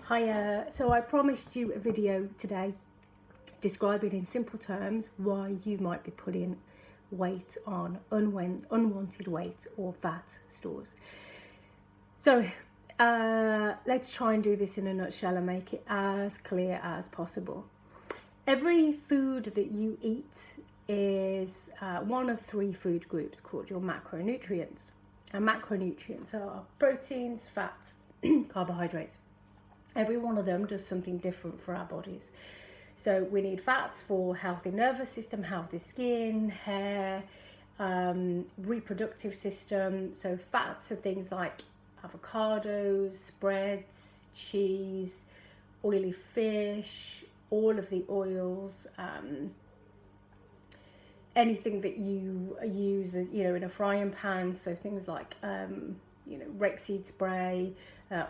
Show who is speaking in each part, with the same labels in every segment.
Speaker 1: Hi, so I promised you a video today describing in simple terms why you might be putting weight on, unwanted weight or fat stores. So let's try and do this in a nutshell and make it as clear as possible. Every food that you eat is one of three food groups called your macronutrients. And macronutrients are proteins, fats, carbohydrates. Every one of them does something different for our bodies. So we need fats for healthy nervous system, healthy skin, hair, reproductive system. So fats are things like avocados, spreads, cheese, oily fish, all of the oils, anything that you use as, in a frying pan. So things like, rapeseed spray,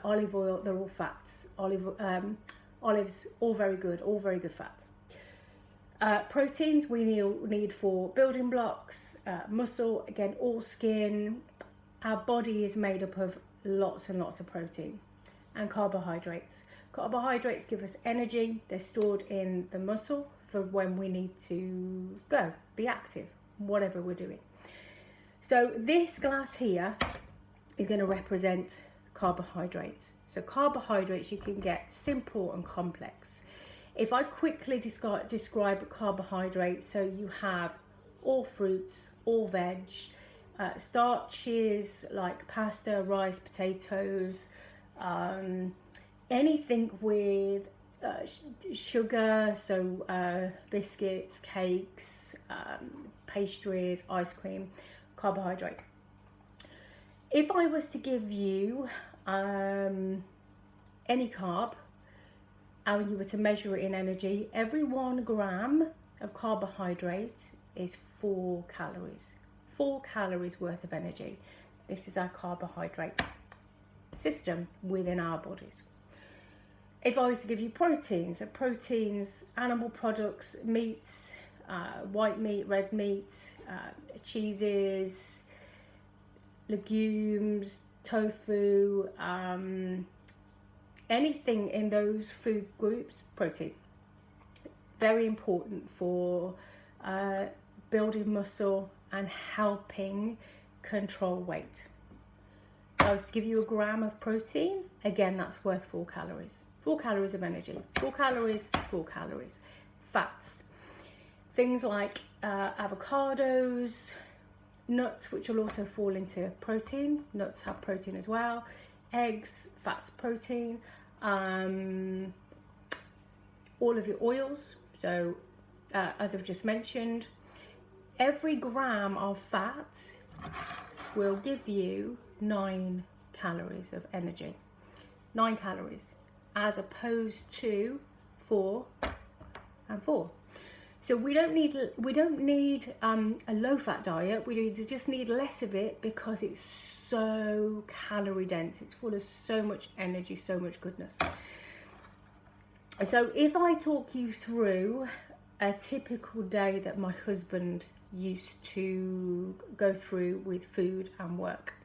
Speaker 1: olive oil, they're all fats. Olives, all very good fats. Proteins we need for building blocks, muscle, again, all skin. Our body is made up of lots and lots of protein. And carbohydrates. Carbohydrates give us energy. They're stored in the muscle for when we need to be active, whatever we're doing. So this glass here is going to represent carbohydrates. So carbohydrates you can get simple and complex. If I quickly describe carbohydrates, so you have all fruits, all veg, starches like pasta, rice, potatoes, anything with sugar, so biscuits, cakes, pastries, ice cream, carbohydrate. If I was to give you any carb and you were to measure it in energy, every 1 gram of carbohydrate is 4 calories. 4 calories worth of energy. This is our carbohydrate system within our bodies. If I was to give you proteins, animal products, meats, white meat, red meat, cheeses, legumes, tofu, anything in those food groups, protein. Very important for building muscle and helping control weight. If I was to give you a gram of protein, again, that's worth 4 calories. 4 calories of energy. 4 calories, 4 calories. Fats. Things like avocados, nuts, which will also fall into protein. Nuts have protein as well. Eggs, fats, protein. All of your oils. So, as I've just mentioned, every gram of fat will give you 9 calories of energy. 9 calories, as opposed to 4 and 4. So we don't need a low-fat diet. We just need less of it because it's so calorie dense. It's full of so much energy, so much goodness. So if I talk you through a typical day that my husband used to go through with food and work.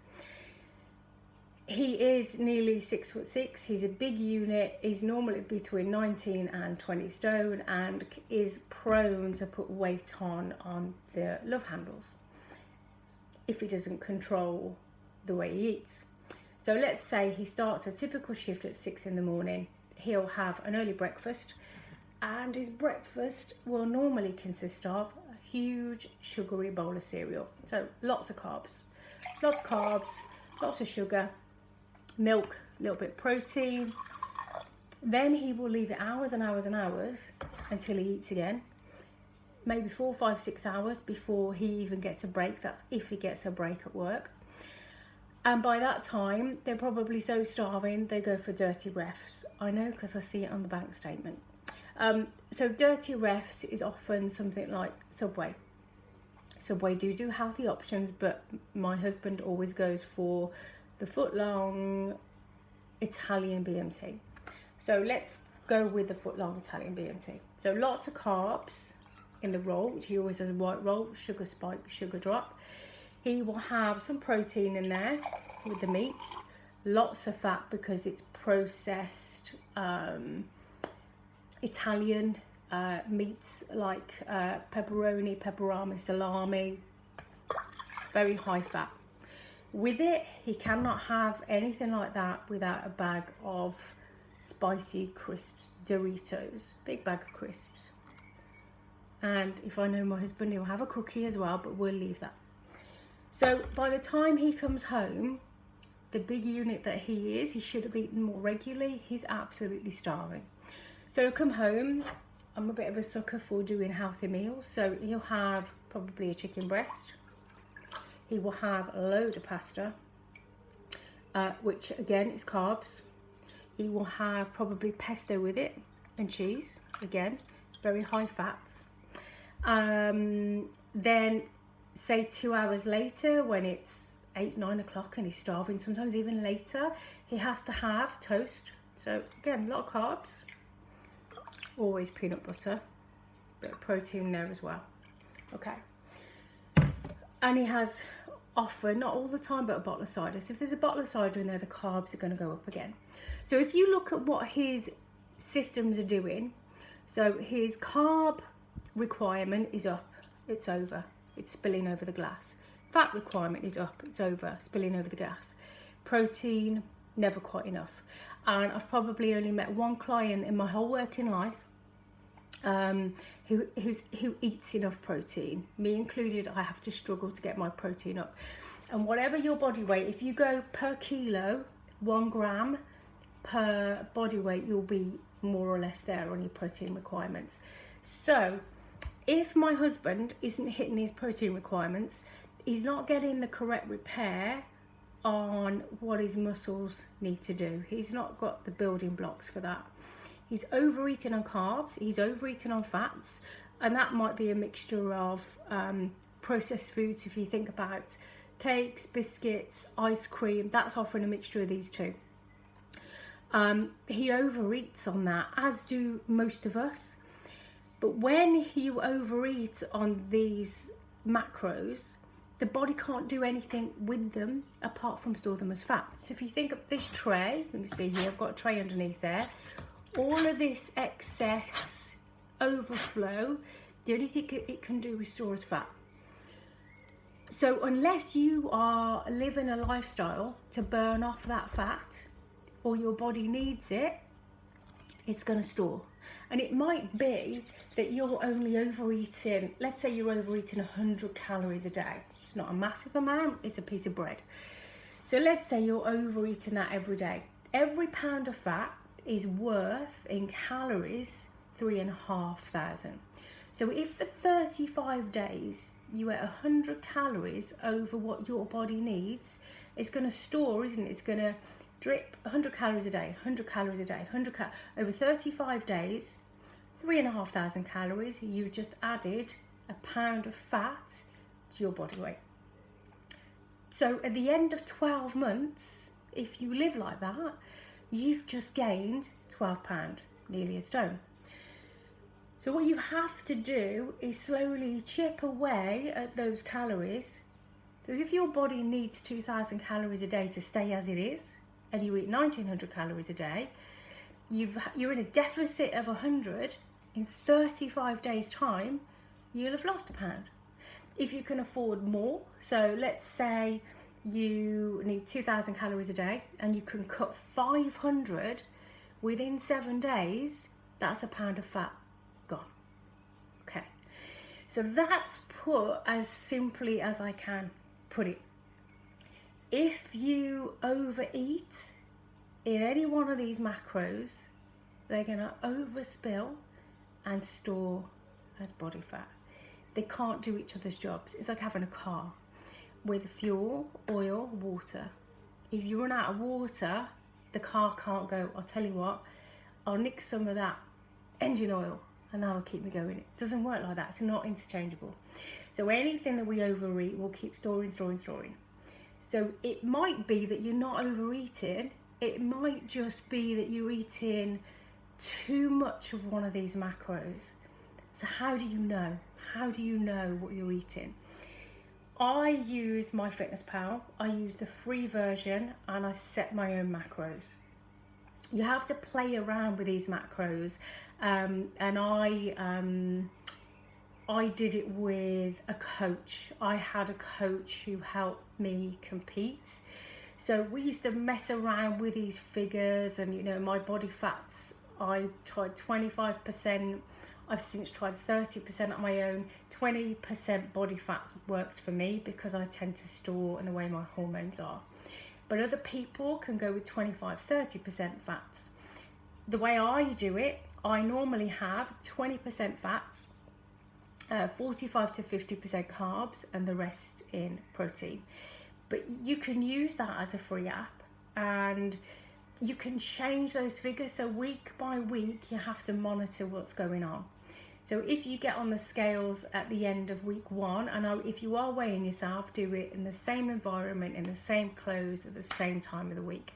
Speaker 1: He is nearly 6'6". He's a big unit. He's normally between 19 and 20 stone and is prone to put weight on the love handles if he doesn't control the way he eats. So let's say he starts a typical shift at 6 in the morning. He'll have an early breakfast, and his breakfast will normally consist of a huge sugary bowl of cereal. So lots of carbs, lots of sugar, milk, a little bit of protein. Then he will leave it hours and hours and hours until he eats again. Maybe 4, 5, 6 hours before he even gets a break. That's if he gets a break at work. And by that time, they're probably so starving, they go for dirty refs. I know, because I see it on the bank statement. So dirty refs is often something like Subway. Subway do healthy options, but my husband always goes for the foot-long Italian BMT. So let's go with the foot-long Italian BMT. So lots of carbs in the roll, which he always has a white roll, sugar spike, sugar drop. He will have some protein in there with the meats, lots of fat because it's processed Italian meats like pepperoni, pepperami, salami, very high fat. With it, he cannot have anything like that without a bag of spicy crisps, Doritos, big bag of crisps. And if I know my husband, he'll have a cookie as well, but we'll leave that. So by the time he comes home, the big unit that he is, he should have eaten more regularly. He's absolutely starving. So he'll come home. I'm a bit of a sucker for doing healthy meals. So he'll have probably a chicken breast. He will have a load of pasta, which again is carbs. He will have probably pesto with it and cheese, again, very high fats. Then say 2 hours later, when it's 8, 9 o'clock and he's starving, sometimes even later, he has to have toast. So again, a lot of carbs, always peanut butter, bit of protein there as well. Okay. And he has often, not all the time, but a bottle of cider. So if there's a bottle of cider in there, the carbs are going to go up again. So if you look at what his systems are doing, so his carb requirement is up, it's over, it's spilling over the glass. Fat requirement is up, it's over, spilling over the glass. Protein, never quite enough. And I've probably only met one client in my whole working life who eats enough protein. Me included, I have to struggle to get my protein up. And whatever your body weight, if you go per kilo, 1 gram per body weight, you'll be more or less there on your protein requirements. So if my husband isn't hitting his protein requirements, he's not getting the correct repair on what his muscles need to do. He's not got the building blocks for that. He's overeating on carbs, he's overeating on fats, and that might be a mixture of processed foods. If you think about cakes, biscuits, ice cream, that's often a mixture of these two. He overeats on that, as do most of us. But when you overeat on these macros, the body can't do anything with them apart from store them as fat. So if you think of this tray, you can see here, I've got a tray underneath there. All of this excess overflow, the only thing it can do is store as fat. So unless you are living a lifestyle to burn off that fat, or your body needs it, it's going to store. And it might be that you're only overeating, let's say you're overeating 100 calories a day. It's not a massive amount, it's a piece of bread. So let's say you're overeating that every day. Every pound of fat is worth in calories 3,500. So if for 35 days you ate 100 calories over what your body needs, it's going to store, isn't it? It's going to drip 100 calories a day, 100 calories a day, over 35 days, 3,500 calories. You've just added a pound of fat to your body weight. So at the end of 12 months, if you live like that, you've just gained 12 pounds, nearly a stone. So what you have to do is slowly chip away at those calories. So if your body needs 2,000 calories a day to stay as it is, and you eat 1,900 calories a day, you're in a deficit of 100. In 35 days time, you'll have lost a pound. If you can afford more, so let's say you need 2,000 calories a day and you can cut 500 within 7 days, that's a pound of fat gone. Okay, so that's put as simply as I can put it. If you overeat in any one of these macros, they're going to overspill and store as body fat. They can't do each other's jobs. It's like having a car with fuel, oil, water. If you run out of water, the car can't go. I'll tell you what, I'll nick some of that engine oil and that'll keep me going. It doesn't work like that. It's not interchangeable. So anything that we overeat will keep storing. So it might be that you're not overeating. It might just be that you're eating too much of one of these macros. So how do you know? How do you know what you're eating? I use MyFitnessPal. I use the free version and I set my own macros. you have to play around with these macros, and I did it with a coach. I had a coach who helped me compete. So we used to mess around with these figures, and you know, my body fats, I tried 25%. I've since tried 30% on my own. 20% body fat works for me because I tend to store in the way my hormones are. But other people can go with 25-30% fats. The way I do it, I normally have 20% fats, 45 to 50% carbs, and the rest in protein. But you can use that as a free app, and you can change those figures. So week by week, you have to monitor what's going on. So if you get on the scales at the end of week 1, and if you are weighing yourself, do it in the same environment, in the same clothes, at the same time of the week.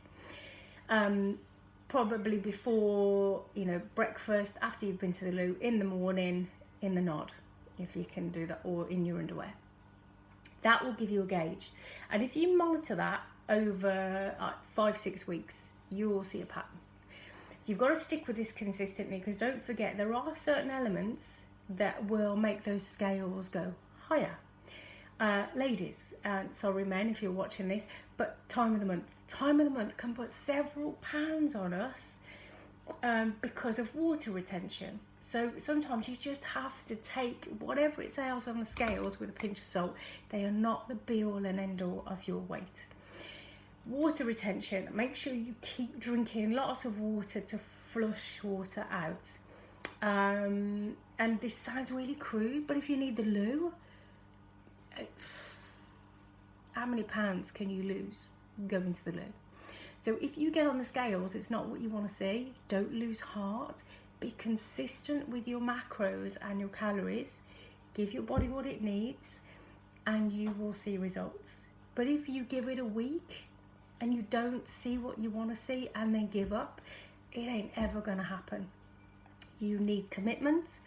Speaker 1: Probably before, you know, breakfast, after you've been to the loo, in the morning, in the nod, if you can do that, or in your underwear. That will give you a gauge. And if you monitor that over 5-6 weeks, you will see a pattern. So you've got to stick with this consistently, because don't forget, there are certain elements that will make those scales go higher. Ladies, and sorry men if you're watching this, but time of the month can put several pounds on us because of water retention. So sometimes you just have to take whatever it says on the scales with a pinch of salt. They are not the be all and end all of your weight. Water retention, make sure you keep drinking lots of water to flush water out. And this sounds really crude, but if you need the loo, how many pounds can you lose going to the loo? So if you get on the scales, it's not what you want to see. Don't lose heart. Be consistent with your macros and your calories. Give your body what it needs, and you will see results. But if you give it a week and you don't see what you want to see and then give up, it ain't ever going to happen. You need commitment.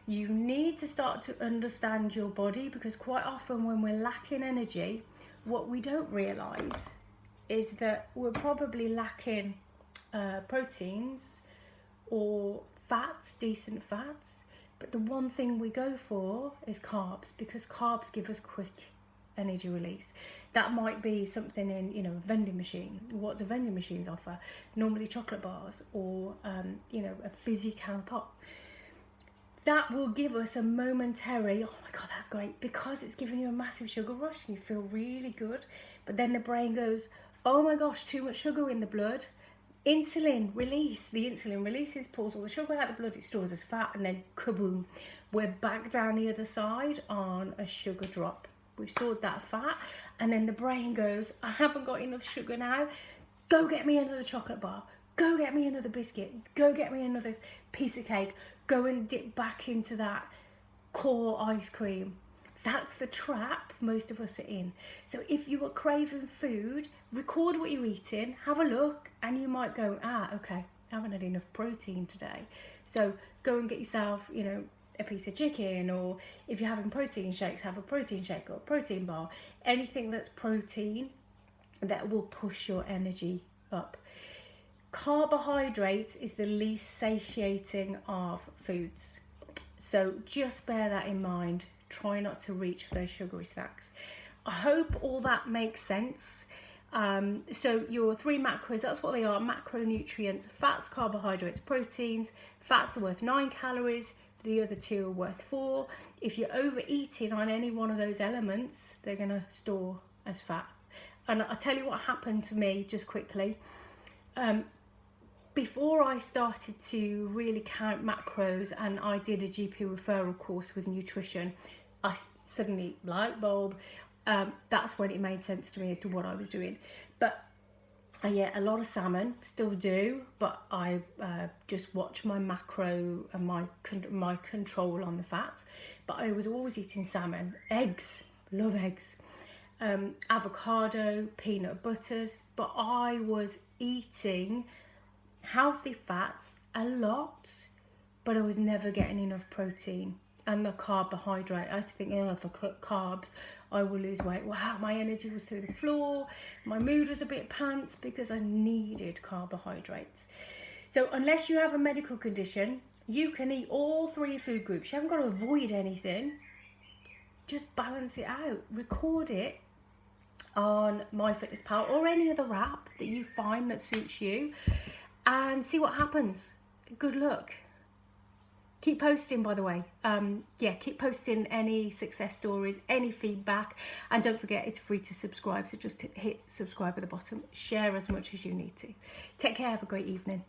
Speaker 1: You need to start to understand your body, because quite often when we're lacking energy, what we don't realize is that we're probably lacking proteins or fats, decent fats, but the one thing we go for is carbs, because carbs give us quick energy release. That might be something in, you know, a vending machine. What do vending machines offer? Normally chocolate bars, or you know, a fizzy can of pop. That will give us a momentary, oh my god, that's great, because it's giving you a massive sugar rush and you feel really good. But then the brain goes, oh my gosh, too much sugar in the blood. Insulin release. The insulin releases, pulls all the sugar out of the blood, it stores as fat, and then kaboom, we're back down the other side on a sugar drop. We've stored that fat, and then the brain goes, I haven't got enough sugar now. Go get me another chocolate bar. Go get me another biscuit. Go get me another piece of cake. Go and dip back into that core ice cream. That's the trap most of us are in. So if you are craving food, record what you're eating, have a look, and you might go, okay, I haven't had enough protein today. So go and get yourself, you know, a piece of chicken, or if you're having protein shakes, have a protein shake or a protein bar. Anything that's protein that will push your energy up. Carbohydrates is the least satiating of foods. So just bear that in mind. Try not to reach for those sugary snacks. I hope all that makes sense. So your 3 macros, that's what they are: macronutrients, fats, carbohydrates, proteins. Fats are worth 9 calories, the other 2 are worth 4. If you're overeating on any one of those elements, they're going to store as fat. And I'll tell you what happened to me just quickly. Before I started to really count macros and I did a GP referral course with nutrition, I suddenly, light bulb, that's when it made sense to me as to what I was doing. But I ate a lot of salmon, still do, but I just watch my macro and my control on the fats. But I was always eating salmon, eggs, love eggs, avocado, peanut butters, but I was eating healthy fats a lot, but I was never getting enough protein. and the carbohydrate. I used to think, if I cut carbs, I will lose weight. Wow, my energy was through the floor. My mood was a bit pants because I needed carbohydrates. So unless you have a medical condition, you can eat all 3 food groups. You haven't got to avoid anything. Just balance it out. Record it on MyFitnessPal or any other app that you find that suits you, and see what happens. Good luck. Keep posting, by the way. Keep posting any success stories, any feedback, and don't forget it's free to subscribe, so just hit subscribe at the bottom. Share as much as you need to. Take care, have a great evening.